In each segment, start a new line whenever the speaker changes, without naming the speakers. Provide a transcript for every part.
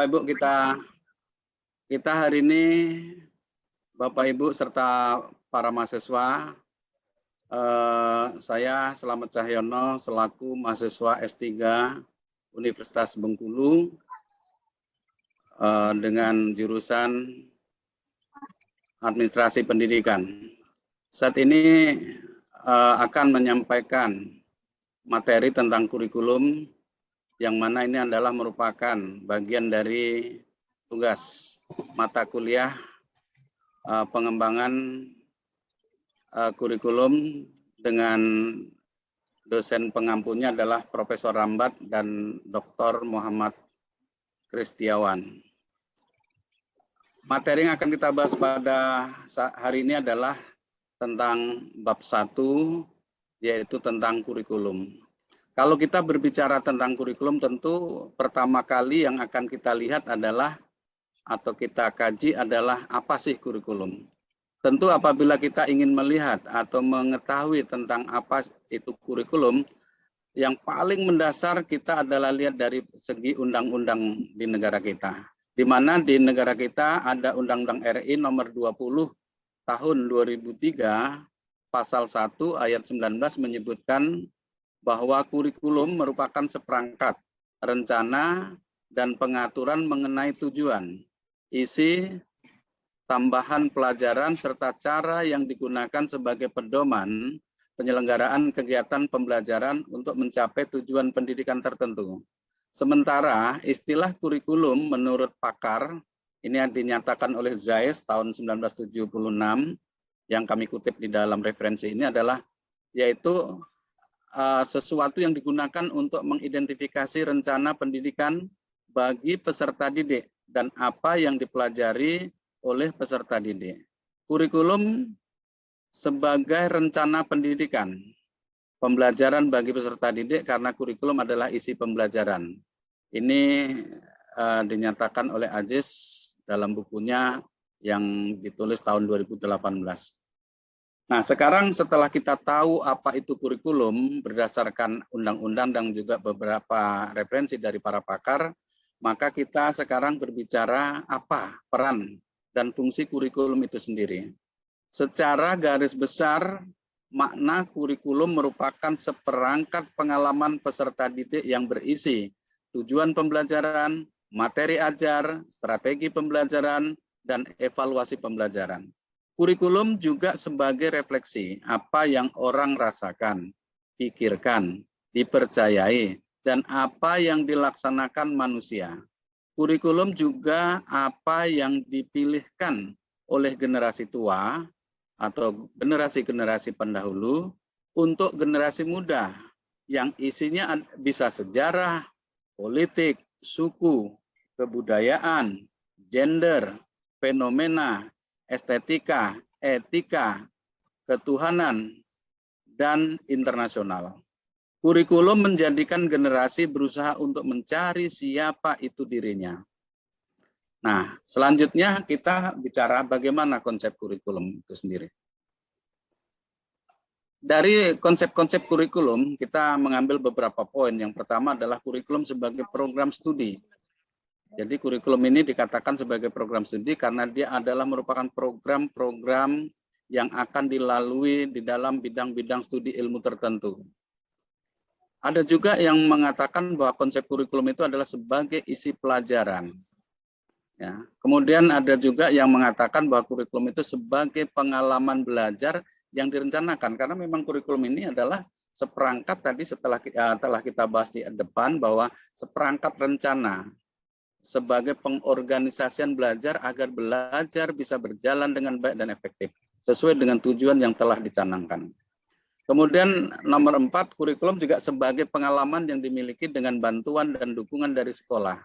Bapak Ibu, kita hari ini Bapak Ibu serta para mahasiswa, saya Slamet Cahyono selaku mahasiswa S3 Universitas Bengkulu dengan jurusan Administrasi Pendidikan. Saat ini akan menyampaikan materi tentang kurikulum yang mana ini adalah merupakan bagian dari tugas mata kuliah pengembangan kurikulum dengan dosen pengampunya adalah Profesor Rambat dan Dr. Muhammad Kristiawan. Materi yang akan kita bahas pada hari ini adalah tentang bab 1, yaitu tentang kurikulum. Kalau kita berbicara tentang kurikulum, tentu pertama kali yang akan kita lihat adalah atau kita kaji adalah apa sih kurikulum. Tentu apabila kita ingin melihat atau mengetahui tentang apa itu kurikulum, yang paling mendasar kita adalah lihat dari segi undang-undang di negara kita. Di mana di negara kita ada Undang-Undang RI nomor 20 tahun 2003, pasal 1 ayat 19 menyebutkan bahwa kurikulum merupakan seperangkat rencana dan pengaturan mengenai tujuan, isi, tambahan pelajaran, serta cara yang digunakan sebagai pedoman penyelenggaraan kegiatan pembelajaran untuk mencapai tujuan pendidikan tertentu. Sementara istilah kurikulum menurut pakar, ini yang dinyatakan oleh Zais tahun 1976, yang kami kutip di dalam referensi ini adalah, yaitu sesuatu yang digunakan untuk mengidentifikasi rencana pendidikan bagi peserta didik dan apa yang dipelajari oleh peserta didik. Kurikulum sebagai rencana pendidikan, pembelajaran bagi peserta didik karena kurikulum adalah isi pembelajaran. Ini dinyatakan oleh Aziz dalam bukunya yang ditulis tahun 2018. Nah, sekarang setelah kita tahu apa itu kurikulum berdasarkan undang-undang dan juga beberapa referensi dari para pakar, maka kita sekarang berbicara apa peran dan fungsi kurikulum itu sendiri. Secara garis besar, makna kurikulum merupakan seperangkat pengalaman peserta didik yang berisi tujuan pembelajaran, materi ajar, strategi pembelajaran, dan evaluasi pembelajaran. Kurikulum juga sebagai refleksi apa yang orang rasakan, pikirkan, dipercayai, dan apa yang dilaksanakan manusia. Kurikulum juga apa yang dipilihkan oleh generasi tua atau generasi-generasi pendahulu untuk generasi muda yang isinya bisa sejarah, politik, suku, kebudayaan, gender, fenomena, estetika, etika, ketuhanan, dan internasional. Kurikulum menjadikan generasi berusaha untuk mencari siapa itu dirinya. Nah, selanjutnya kita bicara bagaimana konsep kurikulum itu sendiri. Dari konsep-konsep kurikulum, kita mengambil beberapa poin. Yang pertama adalah kurikulum sebagai program studi. Jadi kurikulum ini dikatakan sebagai program studi karena dia adalah merupakan program-program yang akan dilalui di dalam bidang-bidang studi ilmu tertentu. Ada juga yang mengatakan bahwa konsep kurikulum itu adalah sebagai isi pelajaran. Ya. Kemudian ada juga yang mengatakan bahwa kurikulum itu sebagai pengalaman belajar yang direncanakan. Karena memang kurikulum ini adalah seperangkat tadi setelah kita bahas di depan bahwa seperangkat rencana sebagai pengorganisasian belajar agar belajar bisa berjalan dengan baik dan efektif sesuai dengan tujuan yang telah dicanangkan. Kemudian nomor 4, kurikulum juga sebagai pengalaman yang dimiliki dengan bantuan dan dukungan dari sekolah.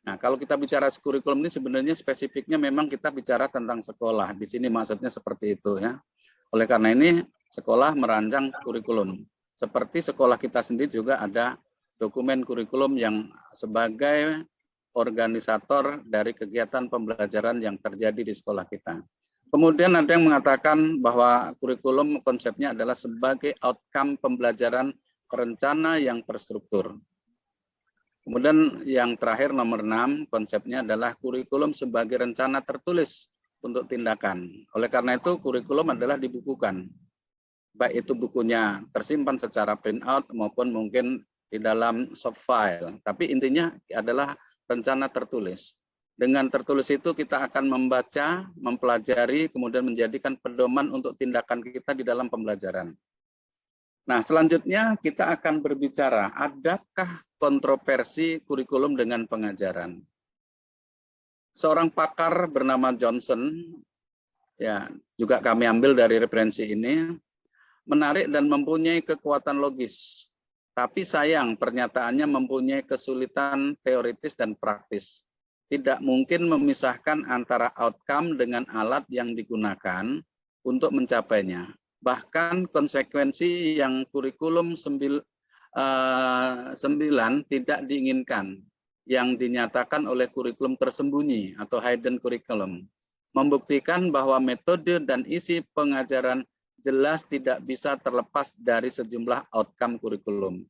Nah, kalau kita bicara kurikulum ini sebenarnya spesifiknya memang kita bicara tentang sekolah. Di sini maksudnya seperti itu ya. Oleh karena ini sekolah merancang kurikulum. Seperti sekolah kita sendiri juga ada dokumen kurikulum yang sebagai organisator dari kegiatan pembelajaran yang terjadi di sekolah kita. Kemudian ada yang mengatakan bahwa kurikulum konsepnya adalah sebagai outcome pembelajaran rencana yang terstruktur. Kemudian yang terakhir nomor 6, konsepnya adalah kurikulum sebagai rencana tertulis untuk tindakan. Oleh karena itu kurikulum adalah dibukukan. Baik itu bukunya tersimpan secara printout maupun mungkin di dalam soft file. Tapi intinya adalah rencana tertulis. Dengan tertulis itu kita akan membaca, mempelajari, kemudian menjadikan pedoman untuk tindakan kita di dalam pembelajaran. Nah, selanjutnya kita akan berbicara, adakah kontroversi kurikulum dengan pengajaran? Seorang pakar bernama Johnson, ya juga kami ambil dari referensi ini, menarik dan mempunyai kekuatan logis. Tapi sayang, pernyataannya mempunyai kesulitan teoritis dan praktis. Tidak mungkin memisahkan antara outcome dengan alat yang digunakan untuk mencapainya. Bahkan konsekuensi yang kurikulum 9 tidak diinginkan, yang dinyatakan oleh kurikulum tersembunyi atau hidden curriculum, membuktikan bahwa metode dan isi pengajaran jelas tidak bisa terlepas dari sejumlah outcome kurikulum.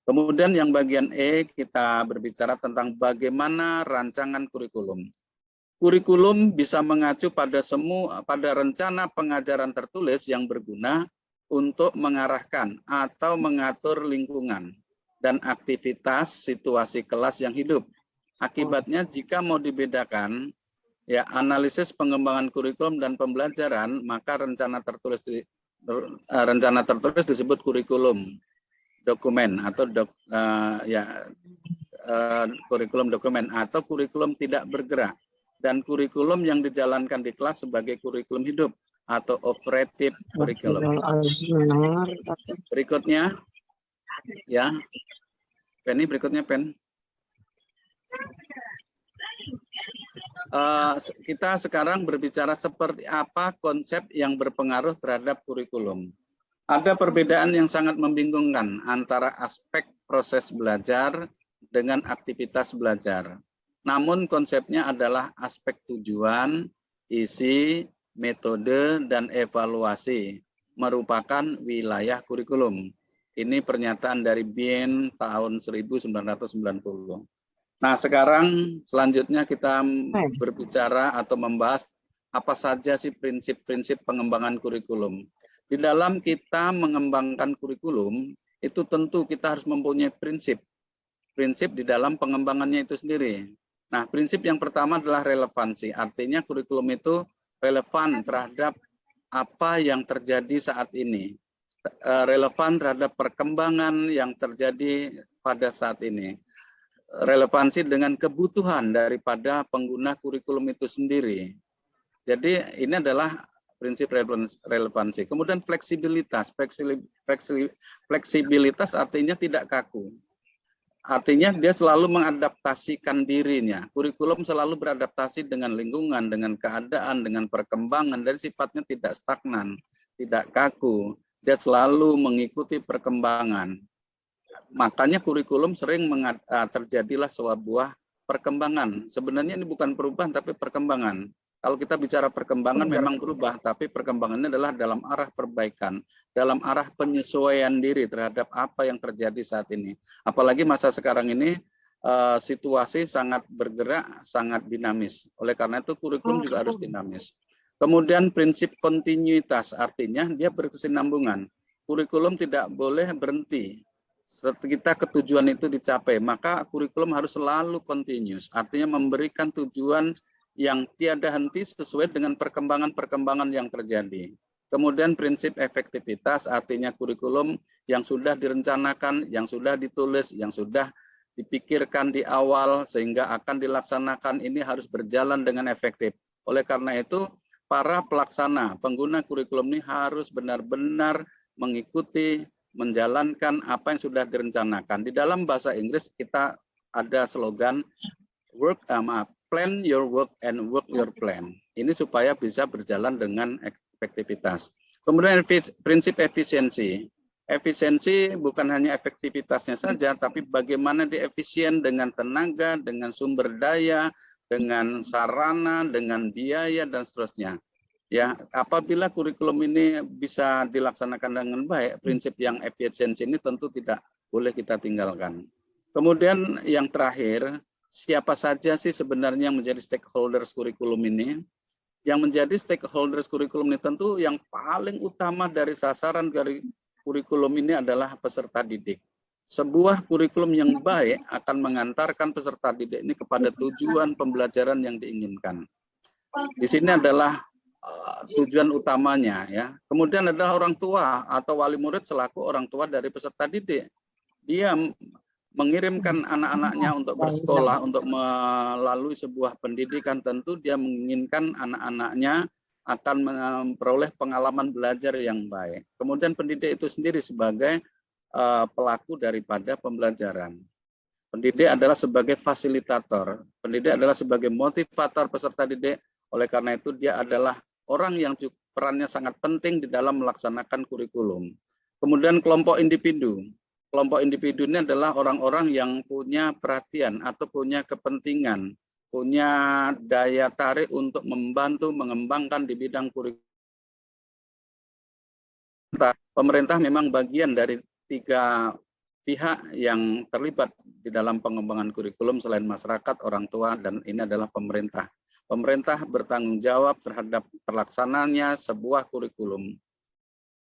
Kemudian yang bagian E, kita berbicara tentang bagaimana rancangan kurikulum. Kurikulum bisa mengacu pada rencana pengajaran tertulis yang berguna untuk mengarahkan atau mengatur lingkungan dan aktivitas situasi kelas yang hidup. Akibatnya jika mau dibedakan, ya analisis pengembangan kurikulum dan pembelajaran, maka rencana tertulis disebut kurikulum dokumen atau kurikulum dokumen atau kurikulum tidak bergerak, dan kurikulum yang dijalankan di kelas sebagai kurikulum hidup atau operative curriculum. Berikutnya, ya, Penny, berikutnya Pen. Kita sekarang berbicara seperti apa konsep yang berpengaruh terhadap kurikulum. Ada perbedaan yang sangat membingungkan antara aspek proses belajar dengan aktivitas belajar. Namun konsepnya adalah aspek tujuan, isi, metode, dan evaluasi merupakan wilayah kurikulum. Ini pernyataan dari Bien tahun 1990. Nah, sekarang selanjutnya kita berbicara atau membahas apa saja sih prinsip-prinsip pengembangan kurikulum. Di dalam kita mengembangkan kurikulum, itu tentu kita harus mempunyai prinsip di dalam pengembangannya itu sendiri. Nah, prinsip yang pertama adalah relevansi. Artinya kurikulum itu relevan terhadap apa yang terjadi saat ini. Relevan terhadap perkembangan yang terjadi pada saat ini. Relevansi dengan kebutuhan daripada pengguna kurikulum itu sendiri. Jadi ini adalah prinsip relevansi. Kemudian fleksibilitas. Fleksibilitas artinya tidak kaku. Artinya dia selalu mengadaptasikan dirinya. Kurikulum selalu beradaptasi dengan lingkungan, dengan keadaan, dengan perkembangan, dan sifatnya tidak stagnan, tidak kaku. Dia selalu mengikuti perkembangan. Makanya kurikulum sering terjadilah sebuah perkembangan. Sebenarnya ini bukan perubahan, tapi perkembangan. Kalau kita bicara perkembangan memang berubah, tapi perkembangannya adalah dalam arah perbaikan, dalam arah penyesuaian diri terhadap apa yang terjadi saat ini. Apalagi masa sekarang ini situasi sangat bergerak, sangat dinamis. Oleh karena itu kurikulum juga harus dinamis. Kemudian prinsip kontinuitas, artinya dia berkesinambungan. Kurikulum tidak boleh berhenti. Setelah ketujuan itu dicapai, maka kurikulum harus selalu continuous, artinya memberikan tujuan yang tiada henti sesuai dengan perkembangan-perkembangan yang terjadi. Kemudian prinsip efektivitas, artinya kurikulum yang sudah direncanakan, yang sudah ditulis, yang sudah dipikirkan di awal sehingga akan dilaksanakan ini harus berjalan dengan efektif. Oleh karena itu, para pelaksana, pengguna kurikulum ini harus benar-benar mengikuti, menjalankan apa yang sudah direncanakan. Di dalam bahasa Inggris kita ada slogan plan your work and work your plan. Ini supaya bisa berjalan dengan efektivitas. Kemudian prinsip efisiensi. Efisiensi bukan hanya efektivitasnya saja, tapi bagaimana dia efisien dengan tenaga, dengan sumber daya, dengan sarana, dengan biaya, dan seterusnya. Ya, apabila kurikulum ini bisa dilaksanakan dengan baik, prinsip yang efisiensi ini tentu tidak boleh kita tinggalkan. Kemudian yang terakhir, siapa saja sih sebenarnya yang menjadi stakeholders kurikulum ini? Yang menjadi stakeholders kurikulum ini tentu yang paling utama dari sasaran dari kurikulum ini adalah peserta didik. Sebuah kurikulum yang baik akan mengantarkan peserta didik ini kepada tujuan pembelajaran yang diinginkan. Di sini adalah tujuan utamanya ya. Kemudian adalah orang tua atau wali murid selaku orang tua dari peserta didik. Dia mengirimkan anak-anaknya untuk bersekolah, untuk melalui sebuah pendidikan, tentu dia menginginkan anak-anaknya akan memperoleh pengalaman belajar yang baik. Kemudian pendidik itu sendiri sebagai pelaku daripada pembelajaran. Pendidik adalah sebagai fasilitator, pendidik adalah sebagai motivator peserta didik, oleh karena itu dia adalah orang yang perannya sangat penting di dalam melaksanakan kurikulum. Kemudian kelompok individu. Kelompok individu ini adalah orang-orang yang punya perhatian atau punya kepentingan, punya daya tarik untuk membantu mengembangkan di bidang kurikulum. Pemerintah memang bagian dari 3 pihak yang terlibat di dalam pengembangan kurikulum selain masyarakat, orang tua, dan ini adalah pemerintah. Pemerintah bertanggung jawab terhadap terlaksananya sebuah kurikulum.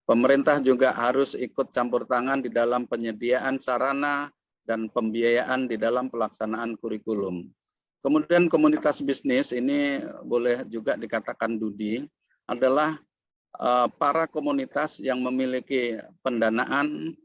Pemerintah juga harus ikut campur tangan di dalam penyediaan sarana dan pembiayaan di dalam pelaksanaan kurikulum. Kemudian komunitas bisnis ini boleh juga dikatakan Dudi adalah para komunitas yang memiliki pendanaan,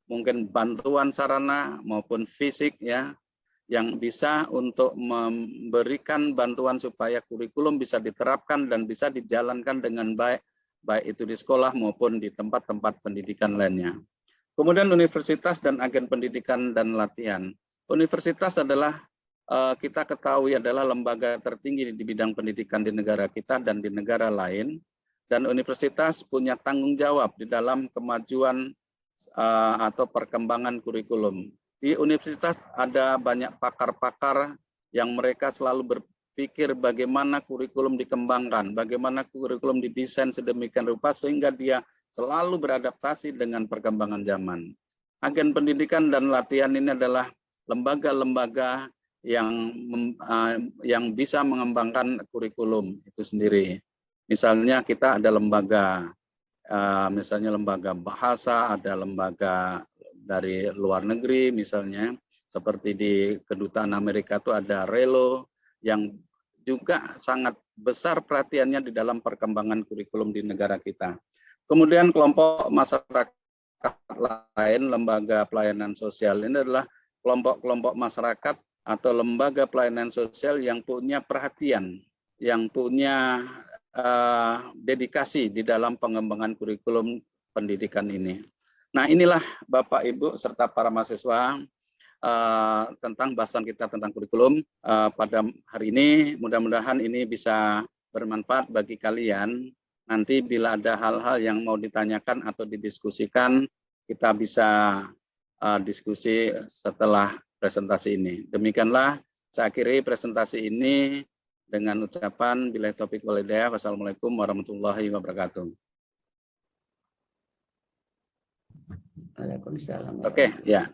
mungkin bantuan sarana maupun fisik ya, yang bisa untuk memberikan bantuan supaya kurikulum bisa diterapkan dan bisa dijalankan dengan baik, baik itu di sekolah maupun di tempat-tempat pendidikan lainnya. Kemudian universitas dan agen pendidikan dan latihan. Universitas adalah kita ketahui adalah lembaga tertinggi di bidang pendidikan di negara kita dan di negara lain. Dan universitas punya tanggung jawab di dalam kemajuan atau perkembangan kurikulum. Di universitas ada banyak pakar-pakar yang mereka selalu berpikir bagaimana kurikulum dikembangkan, bagaimana kurikulum didesain sedemikian rupa sehingga dia selalu beradaptasi dengan perkembangan zaman. Agen pendidikan dan latihan ini adalah lembaga-lembaga yang bisa mengembangkan kurikulum itu sendiri. Misalnya kita ada lembaga, misalnya lembaga bahasa, ada lembaga dari luar negeri misalnya, seperti di Kedutaan Amerika itu ada RELO, yang juga sangat besar perhatiannya di dalam perkembangan kurikulum di negara kita. Kemudian kelompok masyarakat lain, lembaga pelayanan sosial ini adalah kelompok-kelompok masyarakat atau lembaga pelayanan sosial yang punya perhatian, yang punya dedikasi di dalam pengembangan kurikulum pendidikan ini. Nah, inilah Bapak, Ibu, serta para mahasiswa tentang bahasan kita tentang kurikulum pada hari ini. Mudah-mudahan ini bisa bermanfaat bagi kalian. Nanti bila ada hal-hal yang mau ditanyakan atau didiskusikan, kita bisa diskusi setelah presentasi ini. Demikianlah saya akhiri presentasi ini dengan ucapan billahi taufiq wal hidayah. Wassalamualaikum warahmatullahi wabarakatuh.
Waalaikumsalam.
Oke, ya.